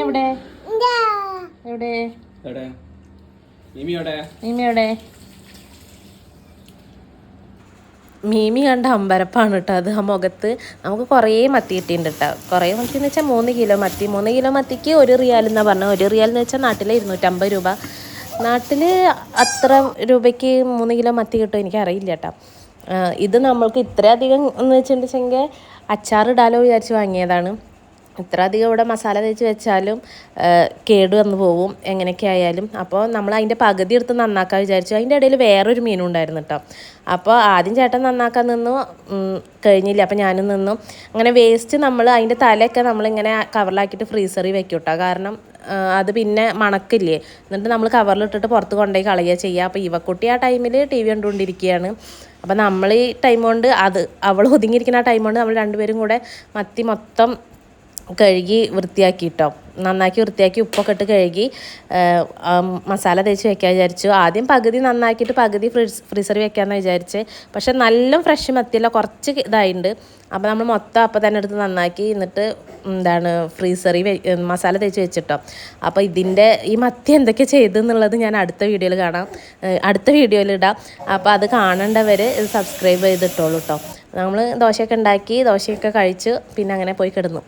എവിടെ എവിടെ മീമി എവിടെ? മീമി കണ്ട അമ്പരപ്പാണ് കേട്ടോ അത്. ആ മുഖത്ത് നമുക്ക് കുറേ മത്തി കിട്ടിയിട്ടുണ്ട് കേട്ടോ. കുറേ മത്തി എന്ന് വെച്ചാൽ 3 കിലോ മത്തി. 3 കിലോ മത്തിക്ക് 1 റിയാൽ എന്നാണ് പറഞ്ഞത്. 1 റിയാൽ എന്ന് വെച്ചാൽ നാട്ടിൽ 250 രൂപ. നാട്ടിൽ അത്ര രൂപയ്ക്ക് 3 കിലോ മത്തി കിട്ടും എനിക്കറിയില്ല കേട്ടോ. ഇത് നമ്മൾക്ക് ഇത്രയധികം എന്ന് വെച്ചിട്ടുണ്ടെങ്കിൽ അച്ചാറിടാലോ വിചാരിച്ച് വാങ്ങിയതാണ്. ഇത്ര അധികം ഇവിടെ മസാല തേച്ച് വെച്ചാലും കേട് വന്ന് പോവും എങ്ങനെയൊക്കെ ആയാലും. അപ്പോൾ നമ്മൾ അതിൻ്റെ പകുതി എടുത്ത് നന്നാക്കാൻ വിചാരിച്ചു. അതിൻ്റെ ഇടയിൽ വേറൊരു മീനും ഉണ്ടായിരുന്നു കേട്ടോ. അപ്പോൾ ആദ്യം ചേട്ടൻ നന്നാക്കാൻ നിന്നു, കഴിഞ്ഞില്ല. അപ്പോൾ ഞാനും നിന്നു. അങ്ങനെ വേസ്റ്റ് നമ്മൾ അതിൻ്റെ തലയൊക്കെ നമ്മളിങ്ങനെ കവറിലാക്കിയിട്ട് ഫ്രീസറിൽ വെക്കും കേട്ടോ. കാരണം അത് പിന്നെ മണക്കില്ലേ. എന്നിട്ട് നമ്മൾ കവറിലിട്ടിട്ട് പുറത്ത് കൊണ്ടുപോയി കളയുക ചെയ്യുക. അപ്പോൾ ഇവക്കുട്ടി ആ ടൈമിൽ TV കണ്ടുകൊണ്ടിരിക്കുകയാണ്. അപ്പോൾ നമ്മൾ ഈ ടൈം കൊണ്ട് അവൾ ഒതുങ്ങിയിരിക്കുന്ന ആ ടൈം കൊണ്ട് നമ്മൾ രണ്ടുപേരും കൂടെ മത്തി മൊത്തം കഴുകി വൃത്തിയാക്കിയിട്ടോ. നന്നാക്കി വൃത്തിയാക്കി ഉപ്പൊക്കെ ഇട്ട് കഴുകി മസാല തേച്ച് വെക്കാൻ വിചാരിച്ചു. ആദ്യം പകുതി നന്നാക്കിയിട്ട് പകുതി ഫ്രീസറിൽ വെക്കാമെന്ന് വിചാരിച്ച്. പക്ഷെ നല്ല ഫ്രഷ് മത്തിയല്ല, കുറച്ച് ഇതായിട്ടുണ്ട്. അപ്പോൾ നമ്മൾ മൊത്തം അപ്പം തന്നെ എടുത്ത് നന്നാക്കി എന്നിട്ട് ഫ്രീസറിൽ മസാല തേച്ച് വെച്ചിട്ടോ. അപ്പോൾ ഈ മത്തി എന്തൊക്കെ ചെയ്തെന്നുള്ളത് ഞാൻ അടുത്ത വീഡിയോയിൽ കാണാം, അടുത്ത വീഡിയോയിൽ ഇടാം. അപ്പോൾ അത് കാണേണ്ടവർ ഇത് സബ്സ്ക്രൈബ് ചെയ്തിട്ടോളൂ കേട്ടോ. നമ്മൾ ദോശയൊക്കെ ഉണ്ടാക്കി ദോശയൊക്കെ കഴിച്ച് പിന്നെ അങ്ങനെ പോയി കിടന്നു.